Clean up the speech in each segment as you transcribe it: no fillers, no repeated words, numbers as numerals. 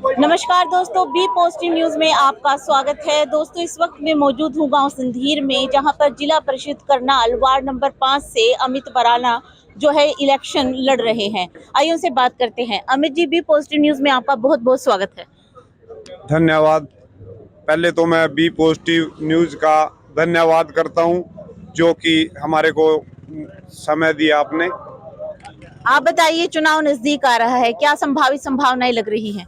नमस्कार दोस्तों, B positive news में आपका स्वागत है। दोस्तों, इस वक्त मैं मौजूद हूँ गांव संधीर में, जहां पर जिला परिषद करनाल वार्ड नंबर 5 से अमित बराना जो है इलेक्शन लड़ रहे हैं। आइए उनसे बात करते हैं। Amit ji, B positive news में आपका बहुत बहुत स्वागत है। धन्यवाद। पहले तो मैं बी पॉजिटिव न्यूज़ का धन्यवाद करता हूं, जो कि हमारे को समय दिया आपने। आप बताइए, चुनाव नजदीक आ रहा है, क्या संभावित संभावनाएं लग रही हैं?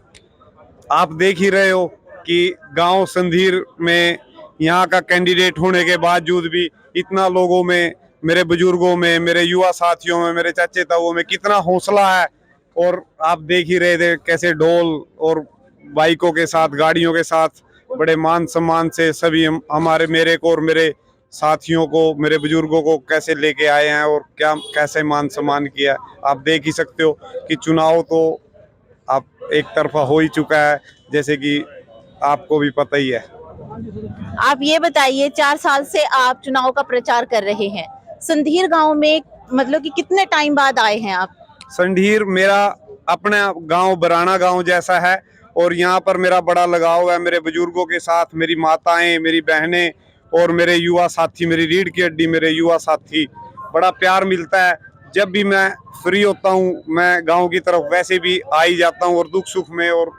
आप देख ही रहे हो कि गांव संधीर में यहाँ का कैंडिडेट होने के बावजूद भी इतना लोगों में, मेरे बुजुर्गों में, मेरे युवा साथियों में, मेरे चाचे ताऊओं में कितना हौसला है। और आप देख ही रहे थे कैसे ढोल और बाइकों के साथ, गाड़ियों के साथ बड़े मान सम्मान से सभी हमारे, मेरे को और मेरे साथियों को, मेरे बुजुर्गों को कैसे लेके आए हैं और क्या कैसे मान सम्मान किया। आप देख ही सकते हो कि चुनाव तो आप एक तरफा हो ही चुका है, जैसे कि आपको भी पता ही है। आप ये बताइए, 4 साल से आप चुनाव का प्रचार कर रहे हैं संधीर गांव में, मतलब कि कितने टाइम बाद आए हैं आप? संधीर मेरा अपना गांव बराना गांव जैसा है और यहाँ पर मेरा बड़ा लगाव है मेरे बुजुर्गों के साथ। मेरी माताएं, मेरी बहनें और मेरे युवा साथी, मेरी रीढ़ की हड्डी मेरे युवा साथी, बड़ा प्यार मिलता है। जब भी मैं फ्री होता हूँ मैं गांव की तरफ वैसे भी आ ही जाता हूँ और दुख सुख में और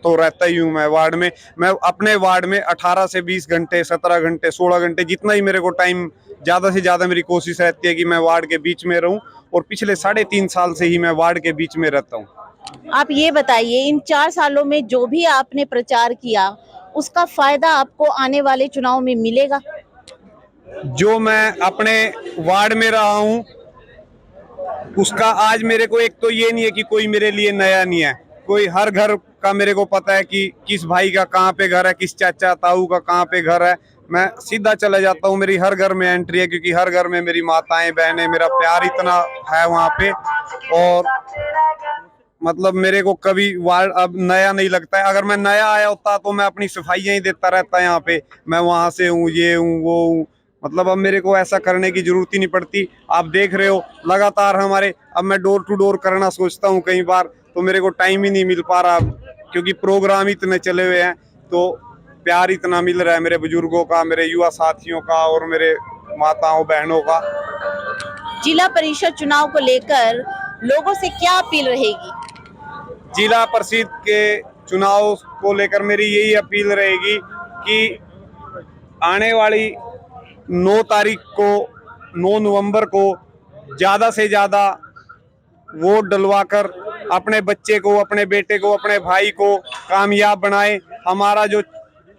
तो रहता ही हूँ मैं वार्ड में। मैं अपने वार्ड में 18 से 20 घंटे, 17 घंटे, 16 घंटे, जितना ही मेरे को टाइम, ज़्यादा से ज़्यादा मेरी कोशिश रहती है कि मैं वार्ड के बीच में रहूं। और पिछले 3.5 साल से ही मैं वार्ड के बीच में रहता हूं। आप ये बताइए, इन 4 सालों में जो भी आपने प्रचार किया, उसका फायदा आपको आने वाले चुनाव में मिलेगा? जो मैं अपने वार्ड में रहा हूं उसका आज मेरे को, एक तो ये नहीं है कि कोई मेरे लिए नया नहीं है, कोई हर घर का मेरे को पता है कि किस भाई का कहाँ पे घर है, किस चाचा ताऊ का कहाँ पे घर है। मैं सीधा चला जाता हूँ, मेरी हर घर में एंट्री है, क्योंकि हर घर में मेरी माताएं बहनें, मेरा प्यार इतना है वहाँ पे। और मतलब मेरे को कभी वार्ड अब नया नहीं लगता है। अगर मैं नया आया होता तो मैं अपनी सफाइयाँ ही देता रहता यहाँ पे, मैं वहाँ से हूँ, ये हूँ, वो हूँ। मतलब अब मेरे को ऐसा करने की जरूरत ही नहीं पड़ती। आप देख रहे हो लगातार हमारे, अब मैं डोर टू डोर करना सोचता हूँ कई बार, तो मेरे को टाइम ही नहीं मिल पा रहा, क्योंकि प्रोग्राम इतने चले हुए हैं। तो प्यार इतना मिल रहा है मेरे बुजुर्गों का, मेरे युवा साथियों का और मेरे माताओं बहनों का। जिला परिषद चुनाव को लेकर लोगों से क्या अपील रहेगी? जिला परिषद के चुनाव को लेकर मेरी यही अपील रहेगी कि आने वाली 9 तारीख को, 9 नवंबर को ज़्यादा से ज़्यादा वोट डलवाकर अपने बच्चे को, अपने बेटे को, अपने भाई को कामयाब बनाएं। हमारा जो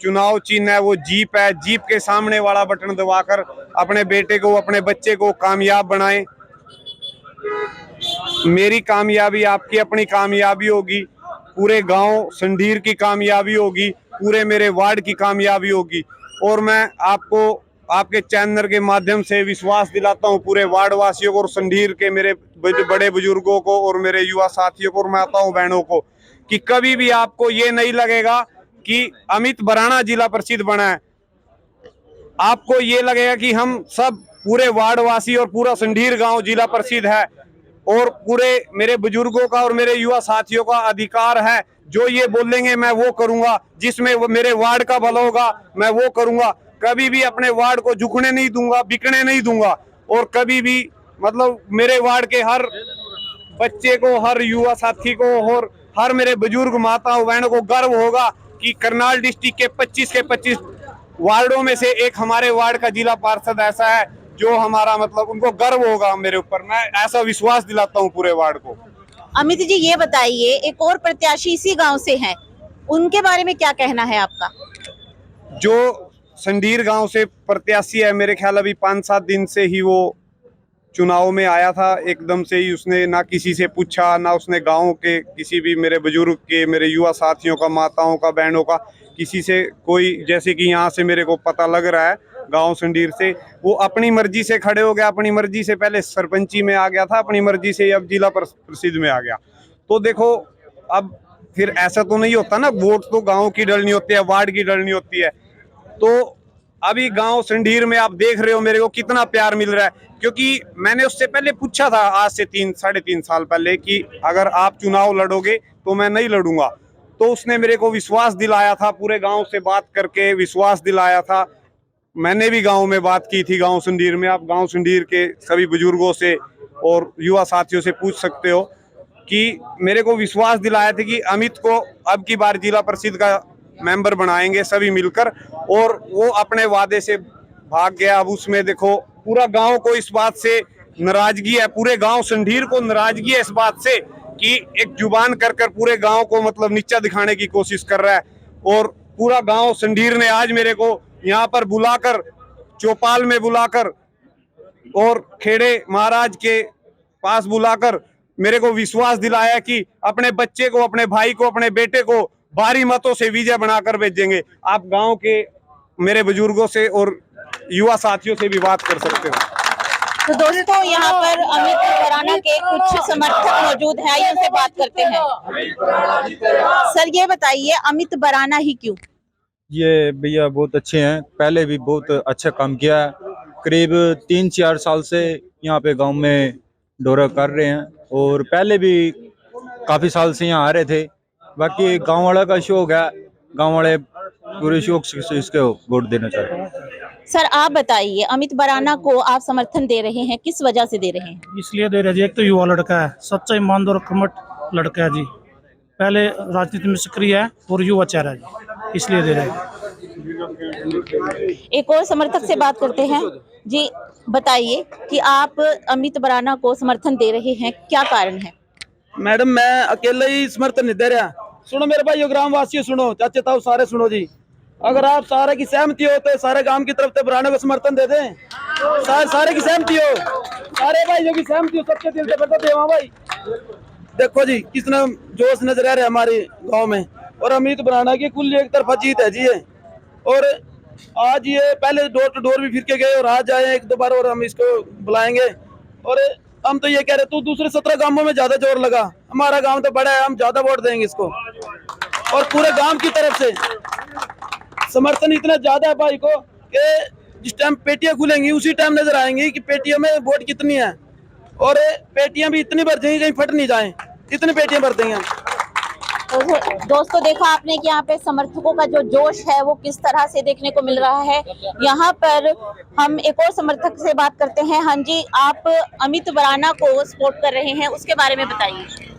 चुनाव चिन्ह है वो जीप है, जीप के सामने वाला बटन दबाकर अपने बेटे को, अपने बच्चे को कामयाब बनाएं। मेरी कामयाबी आपकी अपनी कामयाबी होगी, पूरे गांव संधीर की कामयाबी होगी, पूरे मेरे वार्ड की कामयाबी होगी। और मैं आपको आपके चैनल के माध्यम से विश्वास दिलाता हूं पूरे वार्ड वासियों को और संधीर के मेरे बड़े बुजुर्गों को और मेरे युवा साथियों को और माताओं बहनों को, कि कभी भी आपको ये नहीं लगेगा कि अमित बराना जिला परिषद बना है। आपको ये लगेगा कि हम सब पूरे वार्ड वासी और पूरा संधीर गांव जिला परिषद है और पूरे मेरे बुजुर्गों का और मेरे युवा साथियों का अधिकार है। जो ये बोलेंगे मैं वो करूंगा, जिसमें वो मेरे वार्ड का भला होगा मैं वो करूंगा। कभी भी अपने वार्ड को झुकने नहीं दूंगा, बिकने नहीं दूंगा। और कभी भी मतलब मेरे वार्ड के हर बच्चे को, हर युवा साथी को और हर मेरे बुजुर्ग माताओं बहनों को गर्व होगा कि करनाल डिस्ट्रिक्ट के 25 के 25 वार्डों में से एक हमारे वार्ड का जिला पार्षद ऐसा है जो हमारा, मतलब उनको गर्व होगा मेरे ऊपर। मैं ऐसा विश्वास दिलाता हूँ पूरे वार्ड को। अमित जी, ये बताइए, एक और प्रत्याशी इसी गांव से हैं, उनके बारे में क्या कहना है आपका? जो संधीर गांव से प्रत्याशी है, मेरे ख्याल अभी 5-7 दिन से ही वो चुनाव में आया था। एकदम से ही उसने ना किसी से पूछा, ना उसने गांव के किसी भी मेरे बुजुर्ग के, मेरे युवा साथियों का, माताओं का, बहनों का, किसी से कोई, जैसे कि यहाँ से मेरे को पता लग रहा है गांव संधीर से, वो अपनी मर्जी से खड़े हो गया। अपनी मर्जी से पहले सरपंची में आ गया था, अपनी मर्जी से अब जिला परिषद में आ गया। तो देखो, अब फिर ऐसा तो नहीं होता ना, वोट तो गांव की डलनी होती है, वार्ड की डलनी होती है। तो अभी गांव संधीर में आप देख रहे हो मेरे को कितना प्यार मिल रहा है, क्योंकि मैंने उससे पहले पूछा था आज से 3-3.5 साल पहले कि अगर आप चुनाव लड़ोगे तो मैं नहीं लड़ूंगा। तो उसने मेरे को विश्वास दिलाया था, पूरे गांव से बात करके विश्वास दिलाया था। मैंने भी गांव में बात की थी, गांव सुंदीर में। आप गांव सुंदीर के सभी बुजुर्गों से और युवा साथियों से पूछ सकते हो कि मेरे को विश्वास दिलाया था कि अमित को अब की बार जिला परिषद का मेंबर बनाएंगे सभी मिलकर, और वो अपने वादे से भाग गया। अब उसमें देखो पूरा गांव को इस बात से नाराजगी है, पूरे गांव संडीर को नाराजगी है इस बात से कि एक जुबान कर कर पूरे गांव को मतलब नीचा दिखाने की कोशिश कर रहा है। और पूरा गांव संडीर ने आज मेरे को यहाँ पर बुलाकर, चौपाल में बुलाकर और खेड़े महाराज के पास बुलाकर मेरे को विश्वास दिलाया कि अपने बच्चे को, अपने भाई को, अपने बेटे को भारी मतों से विजय बनाकर भेजेंगे। आप गांव के मेरे बुजुर्गों से और युवा साथियों से भी बात कर सकते हो। तो दोस्तों यहाँ पर अमित बराना के कुछ समर्थक मौजूद हैं, आइए उनसे बात करते हैं। सर ये बताइए अमित बराना ही क्यों? ये भैया बहुत अच्छे हैं, पहले भी बहुत अच्छा काम किया है। करीब 3-4 साल से यहाँ पे गांव में दौरा कर रहे हैं और पहले भी काफी साल से यहाँ आ रहे थे। बाकी गांव वाला का शौक है, गांव वाले पूरे शौक से इसको वोट देना चाहते हैं। सर आप बताइए अमित बराना को आप समर्थन दे रहे हैं, किस वजह से दे रहे हैं? इसलिए दे रहे जी, एक तो युवा लड़का है, सच्चा ईमानदार कर्मठ लड़का है जी, पहले राजनीति में सक्रिय है और युवा चेहरा है जी, इसलिए दे रहे हैं। एक और समर्थक से बात करते हैं। जी बताइए कि आप अमित बराना को समर्थन दे रहे हैं, क्या कारण है? मैडम मैं अकेले ही समर्थन नहीं दे रहा। सुनो मेरे भाइयों, ग्रामवासियों सुनो, चाचे ताऊ सारे सुनो जी। अगर आप सारे की सहमति हो तो सारे गांव की तरफ से बराना को समर्थन दे दें। सारे की सहमति हो, सारे भाइयों की सहमति हो, सबके दिल से बता दे। हाँ भाई देखो जी कितना जोश नजर आ रहा है हमारे गांव में, और अमित बराना की कुल एक तरफा जीत है जी ये। और आज ये पहले डोर टू डोर भी फिर के गए और आज आए एक दो बार और हम इसको बुलाएंगे। और हम तो ये कह रहे तू दूसरे 17 गांवों में ज्यादा जोर लगा, हमारा गांव तो बड़ा है, हम ज्यादा वोट देंगे इसको। और पूरे गांव की तरफ से समर्थन इतना ज्यादा है भाई को कि जिस टाइम पेटियां खुलेंगी उसी टाइम नजर आएंगी कि पेटियों में वोट कितनी है। और पेटियां भी इतनी भर जाएंगी कहीं फट नहीं जाए, इतनी पेटियां भर देंगे। तो दोस्तों देखा आपने कि यहाँ पे समर्थकों का जो जोश है वो किस तरह से देखने को मिल रहा है। यहाँ पर हम एक और समर्थक से बात करते हैं। हाँ जी, आप अमित बराना को सपोर्ट कर रहे हैं, उसके बारे में बताइए।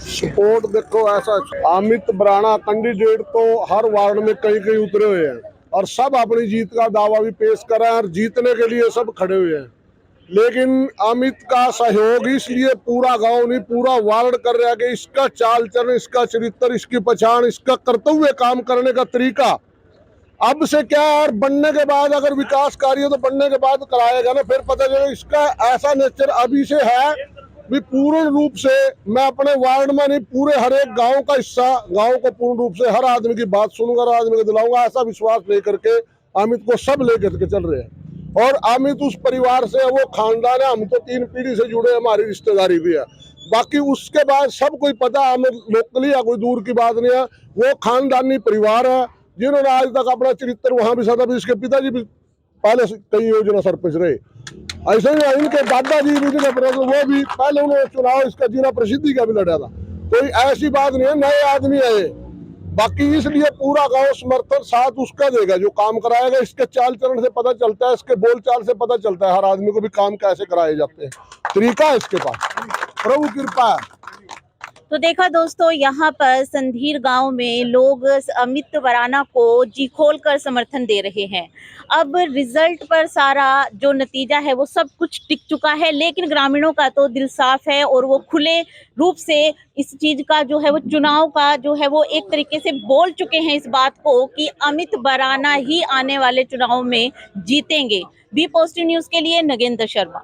सपोर्ट देखो ऐसा, अमित बराना कैंडिडेट तो हर वार्ड में कहीं कहीं उतरे हुए हैं और सब अपनी जीत का दावा भी पेश कर रहे हैं और जीतने के लिए सब खड़े हुए हैं। लेकिन अमित का सहयोग इसलिए पूरा गांव नहीं पूरा वार्ड कर रहा है कि इसका चाल चलन, इसका चरित्र, इसकी पहचान, इसका करते हुए काम करने का तरीका अब से क्या है। और बनने के बाद अगर विकास कार्य तो बनने के बाद कराएगा ना, फिर पता चलेगा इसका ऐसा नेचर अभी से है भी पूर्ण रूप से मैं अपने वार्ड में नहीं पूरे हर एक गांव का हिस्सा, गांव को पूर्ण रूप से हर आदमी की बात सुनूंगा, हर आदमी को दिलाऊंगा। ऐसा विश्वास लेकर के अमित को सब लेकर के चल रहे हैं। और अमित उस परिवार से, वो खानदान है, हम तो 3 पीढ़ी से जुड़े, हमारी रिश्तेदारी भी है। बाकी उसके बाद सब कोई पता है, हमें लोकली या कोई दूर की बात नहीं है। वो खानदानी परिवार है जिन्होंने आज तक अपना चरित्र वहां भी सदा भी, इसके पिताजी भी पहले कई योजना सरपंच रहे, ऐसे ही इनके दादाजी भी वो भी पहले उन्होंने चुनाव इसका जिला प्रसिद्धि का भी लड़ा था। कोई ऐसी बात नहीं है, नए आदमी है। बाकी इसलिए पूरा गांव समर्थन साथ उसका देगा जो काम कराएगा। इसके चाल चलन से पता चलता है, इसके बोलचाल से पता चलता है हर आदमी को भी काम कैसे कराए जाते हैं, तरीका है इसके पास, प्रभु कृपा है। तो देखा दोस्तों, यहाँ पर संधीर गांव में लोग अमित बराना को जी खोल कर समर्थन दे रहे हैं। अब रिजल्ट पर सारा जो नतीजा है वो सब कुछ टिक चुका है, लेकिन ग्रामीणों का तो दिल साफ है और वो खुले रूप से इस चीज का जो है वो चुनाव का जो है वो एक तरीके से बोल चुके हैं इस बात को कि अमित बराना ही आने वाले चुनाव में जीतेंगे। बी पॉजिटिव न्यूज के लिए नगेंद्र शर्मा।